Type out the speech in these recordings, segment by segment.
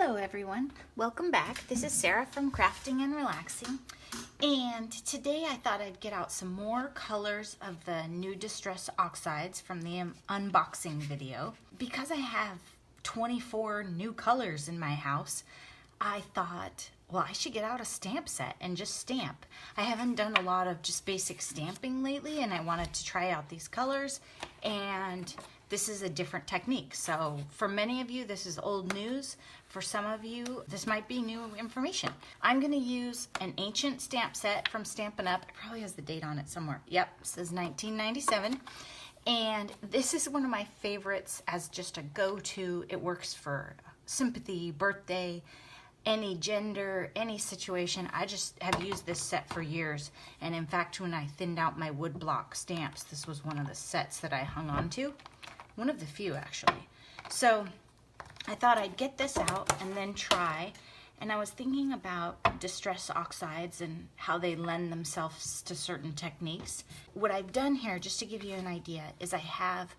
Hello everyone, welcome back. This is Sarah from Crafting and Relaxing, and today I thought I'd get out some more colors of the new Distress Oxides from the unboxing video. Because I have 24 new colors in my house, I thought, well, I should get out a stamp set and just stamp. I haven't done a lot of just basic stamping lately, and I wanted to try out these colors, and this is a different technique. So for many of you, this is old news. For some of you, this might be new information. I'm gonna use an ancient stamp set from Stampin' Up. It probably has the date on it somewhere. Yep, it says 1997. And this is one of my favorites as just a go-to. It works for sympathy, birthday, any gender, any situation. I just have used this set for years. And in fact, when I thinned out my wood block stamps, this was one of the sets that I hung on to. One of the few, actually. So I thought I'd get this out and then try. And I was thinking about Distress Oxides and how they lend themselves to certain techniques. What I've done here, just to give you an idea, is I have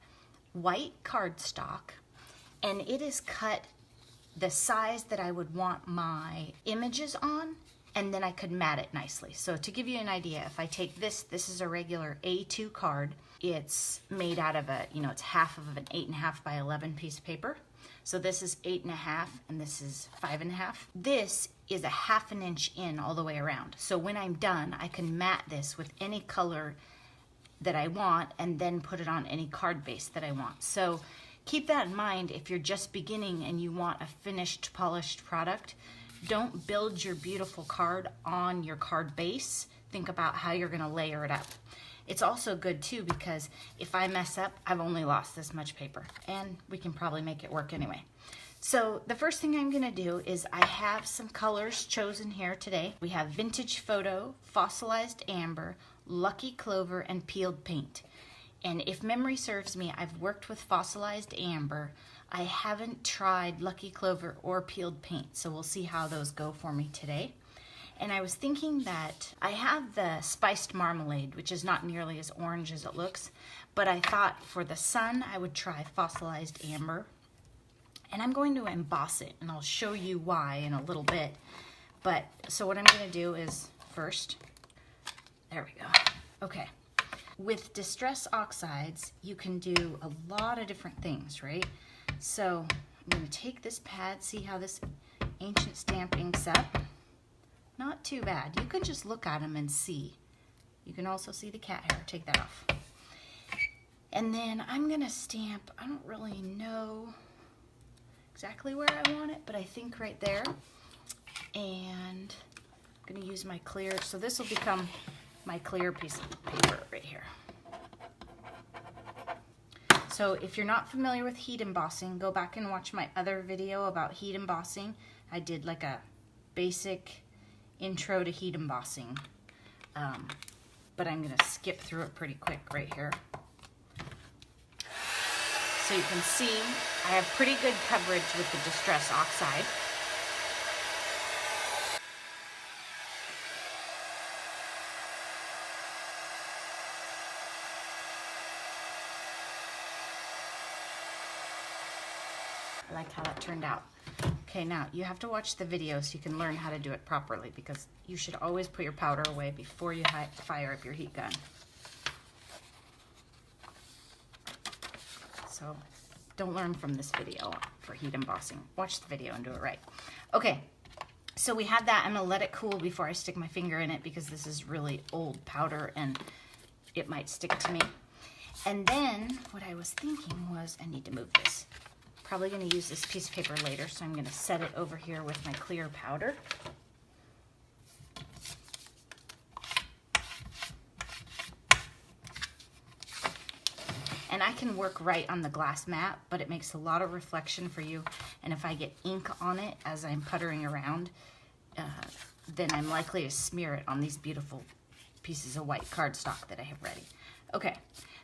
white cardstock, and it is cut the size that I would want my images on, and then I could mat it nicely. So to give you an idea, if I take this is a regular A2 card. It's made out of it's half of an 8.5 by 11 piece of paper. So this is 8.5 and this is 5.5. This is a 1/2 inch in all the way around. So when I'm done, I can mat this with any color that I want and then put it on any card base that I want. So keep that in mind if you're just beginning and you want a finished, polished product. Don't build your beautiful card on your card base. Think about how you're gonna layer it up. It's also good too because if I mess up, I've only lost this much paper, and we can probably make it work anyway. So the first thing I'm gonna do is I have some colors chosen here today. We have Vintage Photo, Fossilized Amber, Lucky Clover, and Peeled Paint. And if memory serves me, I've worked with Fossilized Amber. I haven't tried Lucky Clover or Peeled Paint, so we'll see how those go for me today. And I was thinking that I have the Spiced Marmalade, which is not nearly as orange as it looks, but I thought for the sun I would try Fossilized Amber. And I'm going to emboss it, and I'll show you why in a little bit. But, so what I'm gonna do is first, there we go. Okay, with Distress Oxides, you can do a lot of different things, right? So I'm gonna take this pad, see how this ancient stamp inks up. Not too bad. You can just look at them and see. You can also see the cat hair. Take that off. And then I'm gonna stamp, I don't really know exactly where I want it, but I think right there. And I'm gonna use my clear, so this will become my clear piece of paper right here. So if you're not familiar with heat embossing, go back and watch my other video about heat embossing. I did like a basic intro to heat embossing, but I'm gonna skip through it pretty quick right here. So you can see I have pretty good coverage with the Distress Oxide. I like how that turned out. Okay, now you have to watch the video so you can learn how to do it properly, because you should always put your powder away before you fire up your heat gun. So don't learn from this video for heat embossing. Watch the video and do it right. Okay, so we had that. I'm gonna let it cool before I stick my finger in it because this is really old powder and it might stick to me. And then what I was thinking was I need to move this. Probably going to use this piece of paper later, so I'm going to set it over here with my clear powder. And I can work right on the glass mat, but it makes a lot of reflection for you. And if I get ink on it as I'm puttering around, then I'm likely to smear it on these beautiful pieces of white cardstock that I have ready. Okay,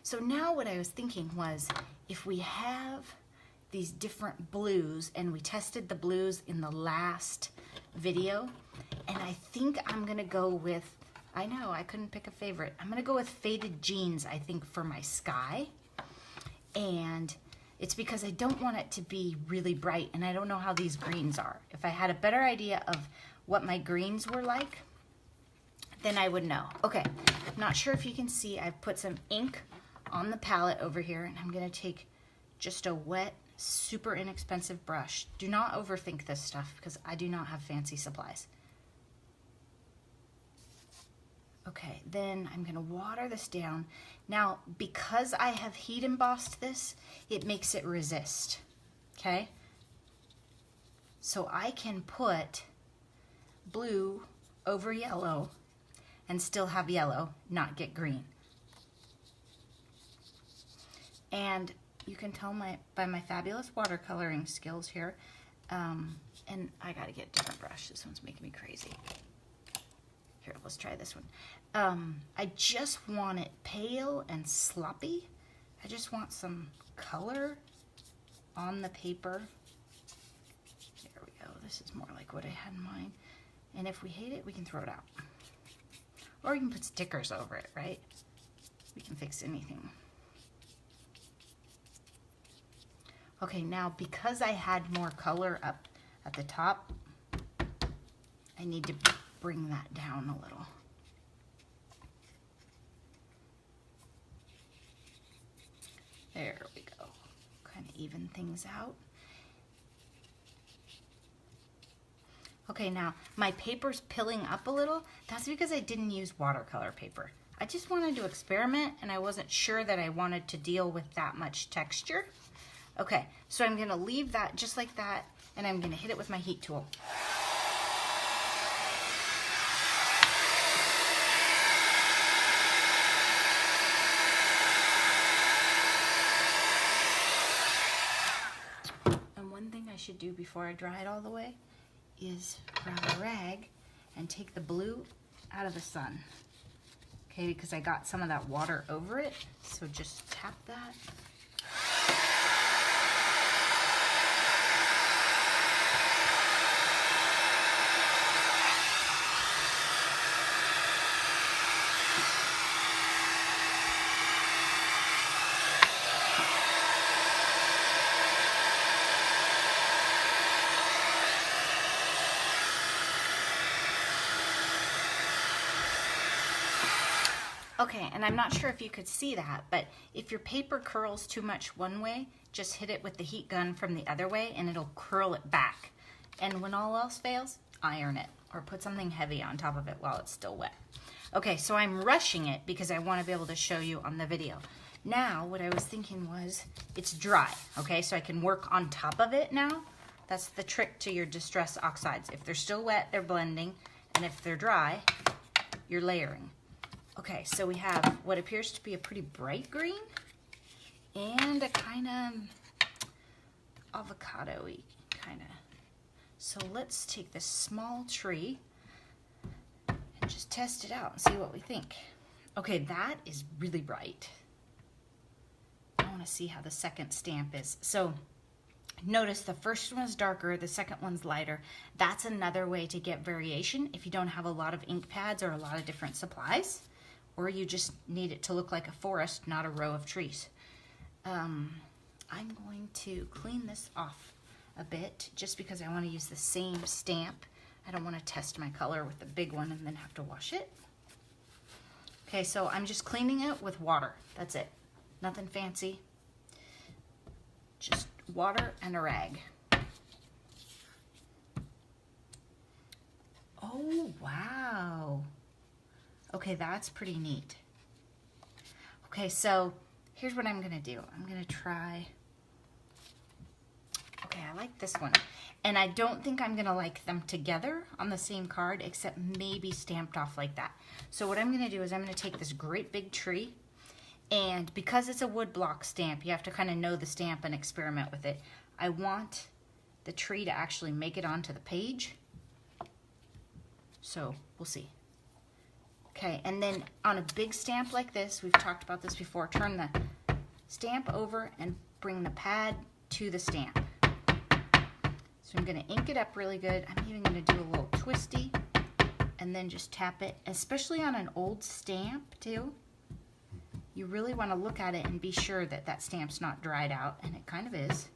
so now what I was thinking was if we have these different blues, and we tested the blues in the last video, and I think I'm gonna go with, I know, I couldn't pick a favorite. I'm gonna go with Faded Jeans, I think, for my sky. And It's because I don't want it to be really bright, and I don't know how these greens are. If I had a better idea of what my greens were like, then I would know. Okay, I'm not sure if you can see, I've put some ink on the palette over here, and I'm gonna take just a wet, super inexpensive brush. Do not overthink this stuff because I do not have fancy supplies. Okay, then I'm gonna water this down. Now, because I have heat embossed this, it makes it resist, okay? So I can put blue over yellow and still have yellow, not get green. And you can tell by my fabulous watercoloring skills here, and I gotta get a different brush. This one's making me crazy. Here, let's try this one. I just want it pale and sloppy. I just want some color on the paper. There we go. This is more like what I had in mind. And if we hate it, we can throw it out. Or we can put stickers over it, right? We can fix anything. Okay, now because I had more color up at the top, I need to bring that down a little. There we go. Kind of even things out. Okay, now my paper's pilling up a little. That's because I didn't use watercolor paper. I just wanted to experiment, and I wasn't sure that I wanted to deal with that much texture. Okay, so I'm gonna leave that just like that, and I'm gonna hit it with my heat tool. Should do before I dry it all the way is grab a rag and take the blue out of the sun. Okay, because I got some of that water over it, so just tap that. Okay, and I'm not sure if you could see that, but if your paper curls too much one way, just hit it with the heat gun from the other way and it'll curl it back. And when all else fails, iron it or put something heavy on top of it while it's still wet. Okay, so I'm rushing it because I want to be able to show you on the video. Now, what I was thinking was, it's dry, okay? So I can work on top of it now. That's the trick to your distress oxides. If they're still wet, they're blending, and if they're dry, you're layering. Okay, so we have what appears to be a pretty bright green and a kind of avocado-y kind of. So let's take this small tree and just test it out and see what we think. Okay, that is really bright. I want to see how the second stamp is. So notice the first one's darker, the second one's lighter. That's another way to get variation if you don't have a lot of ink pads or a lot of different supplies. Or you just need it to look like a forest, not a row of trees. I'm going to clean this off a bit just because I want to use the same stamp. I don't want to test my color with the big one and then have to wash it. Okay, so I'm just cleaning it with water. That's it. Nothing fancy. Just water and a rag. Oh, wow. Okay, that's pretty neat. Okay, so here's what I'm gonna do. I'm gonna try, okay, I like this one. And I don't think I'm gonna like them together on the same card, except maybe stamped off like that. So what I'm gonna do is I'm gonna take this great big tree, and because it's a wood block stamp, you have to kind of know the stamp and experiment with it. I want the tree to actually make it onto the page. So we'll see. Okay, and then on a big stamp like this, we've talked about this before, turn the stamp over and bring the pad to the stamp. So I'm gonna ink it up really good. I'm even gonna do a little twisty and then just tap it, especially on an old stamp too. you really want to look at it and be sure that that stamp's not dried out, and it kind of is.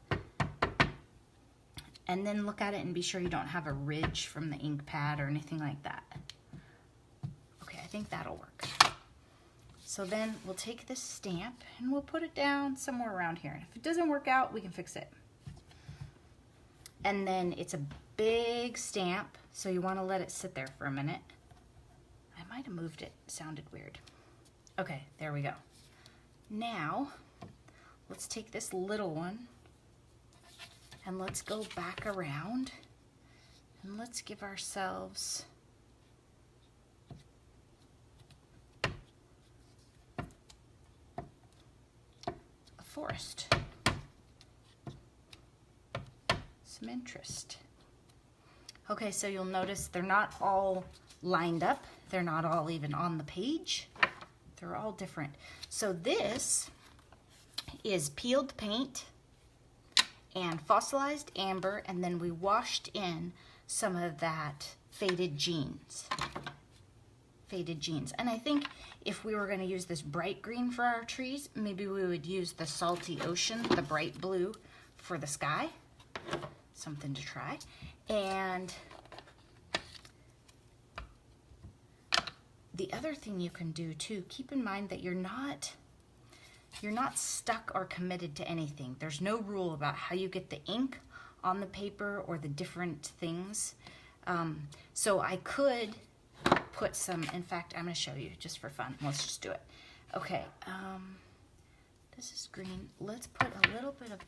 And then look at it and be sure you don't have a ridge from the ink pad or anything like that. Okay, I think that'll work. So then we'll take this stamp and we'll put it down somewhere around here. And if it doesn't work out, we can fix it. And then it's a big stamp, so you want to let it sit there for a minute. I might have moved it, it sounded weird. Okay, there we go. Now, let's take this little one and let's go back around and let's give ourselves a forest. Some interest. Okay, so you'll notice they're not all lined up. They're not all even on the page. They're all different. So this is peeled paint and fossilized amber, and then we washed in some of that faded jeans. And I think if we were going to use this bright green for our trees, maybe we would use the salty ocean, the bright blue for the sky. Something to try. And the other thing you can do too, keep in mind that you're not stuck or committed to anything. There's no rule about how you get the ink on the paper or the different things. So I could put some, in fact, I'm going to show you just for fun. Let's just do it. Okay, this is green. Let's put a little bit of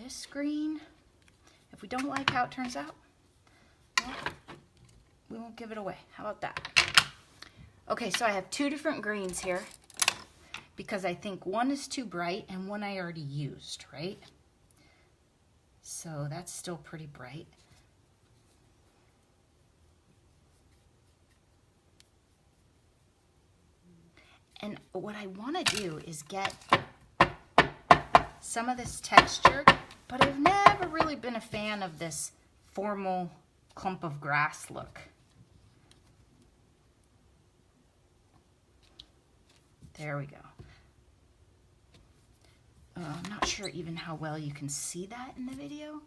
this green. If we don't like how it turns out, well, we won't give it away. How about that? Okay, so I have two different greens here because I think one is too bright and one I already used, right? So that's still pretty bright. And what I want to do is get some of this texture, but I've never really been a fan of this formal clump of grass look. There we go. I'm not sure even how well you can see that in the video,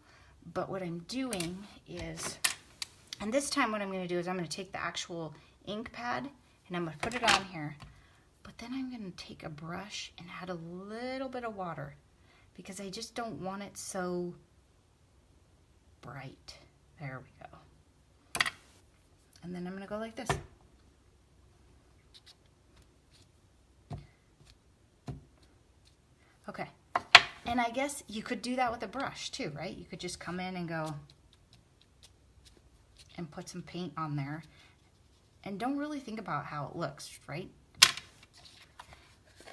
but what I'm doing is, and this time what I'm going to do is I'm going to take the actual ink pad and I'm going to put it on here, but then I'm going to take a brush and add a little bit of water because I just don't want it so bright. There we go. And then I'm going to go like this. Okay, and I guess you could do that with a brush too, right? You could just come in and go and put some paint on there and don't really think about how it looks, right?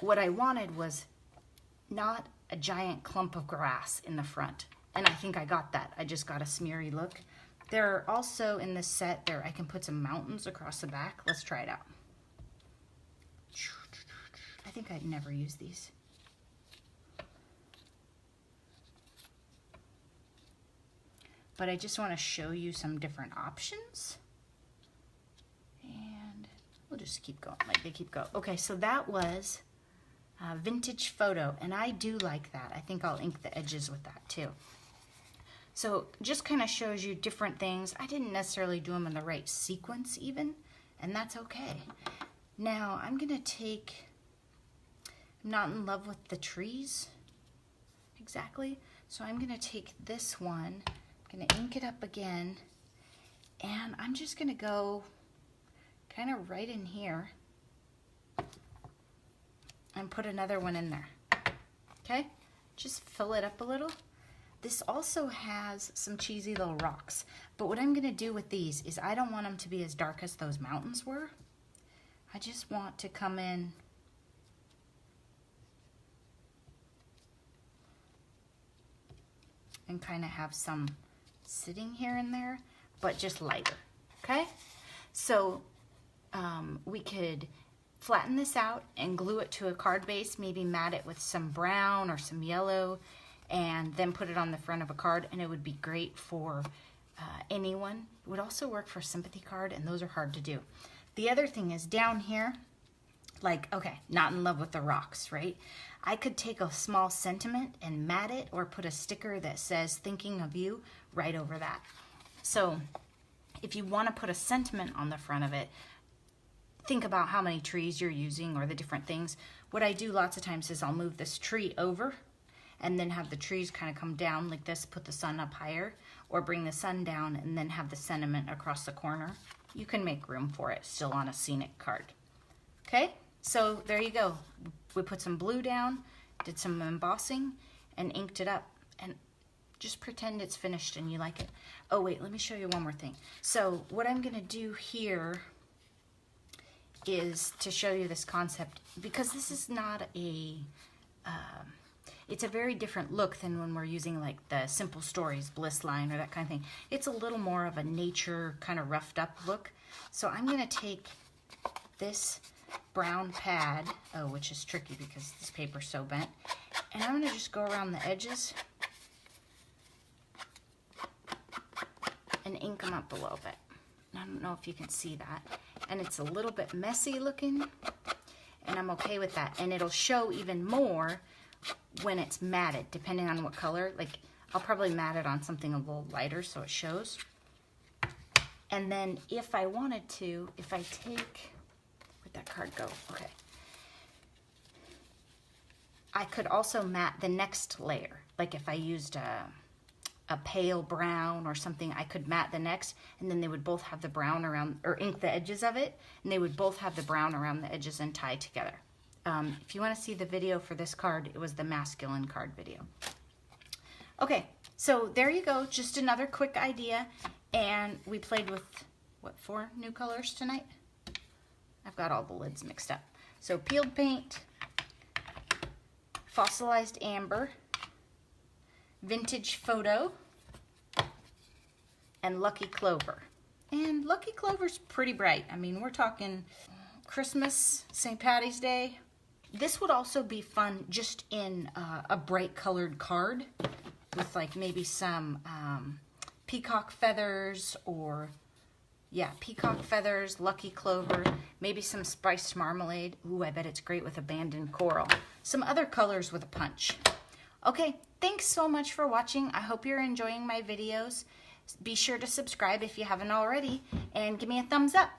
What I wanted was not a giant clump of grass in the front, and I think I got that. I just got a smeary look. There are also in this set there, I can put some mountains across the back. Let's try it out. I think I'd never use these. But I just want to show you some different options. And we'll just keep going like they keep going. Okay, so that was a vintage photo, and I do like that. I think I'll ink the edges with that too. So just kind of shows you different things. I didn't necessarily do them in the right sequence even, and that's okay. Now I'm gonna take, I'm not in love with the trees exactly, so I'm gonna take this one, I'm gonna ink it up again, and I'm just gonna go kind of right in here and put another one in there. Okay, just fill it up a little. This also has some cheesy little rocks, but what I'm gonna do with these is I don't want them to be as dark as those mountains were. I just want to come in and kind of have some sitting here and there, but just lighter, okay? So we could flatten this out and glue it to a card base, maybe mat it with some brown or some yellow, and then put it on the front of a card, and it would be great for anyone. It would also work for a sympathy card, and those are hard to do. The other thing is down here, like, okay, not in love with the rocks, right? I could take a small sentiment and mat it, or put a sticker that says thinking of you right over that. So if you want to put a sentiment on the front of it, think about how many trees you're using or the different things. What I do lots of times is I'll move this tree over and then have the trees kind of come down like this, put the sun up higher, or bring the sun down and then have the sentiment across the corner. You can make room for it still on a scenic card. Okay, so there you go. We put some blue down, did some embossing, and inked it up. And just pretend it's finished and you like it. Oh wait, let me show you one more thing. So what I'm gonna do here is to show you this concept, because this is not a, it's a very different look than when we're using like the Simple Stories Bliss line or that kind of thing. It's a little more of a nature kind of roughed up look. So I'm gonna take this brown pad, which is tricky because this paper's so bent, and I'm gonna just go around the edges and ink them up a little bit. I don't know if you can see that. And it's a little bit messy looking, and I'm okay with that. And it'll show even more when it's matted, depending on what color. Like, I'll probably mat it on something a little lighter so it shows. And then if I wanted to, if I take, where'd that card go? Okay. I could also mat the next layer. Like if I used a pale brown or something, I could mat the next, and then they would both have the brown around, or ink the edges of it, and they would both have the brown around the edges and tie together. If you want to see the video for this card, it was the masculine card video. Okay, so there you go, just another quick idea, and we played with, what, 4 new colors tonight? I've got all the lids mixed up. So peeled paint, fossilized amber, vintage photo, and lucky clover. And lucky clover's pretty bright. I mean, we're talking Christmas, St. Patty's Day. This would also be fun just in a bright colored card with like maybe some peacock feathers, or yeah, peacock feathers, lucky clover, maybe some spiced marmalade. Ooh, I bet it's great with abandoned coral. Some other colors with a punch. Okay, thanks so much for watching. I hope you're enjoying my videos. Be sure to subscribe if you haven't already, and give me a thumbs up.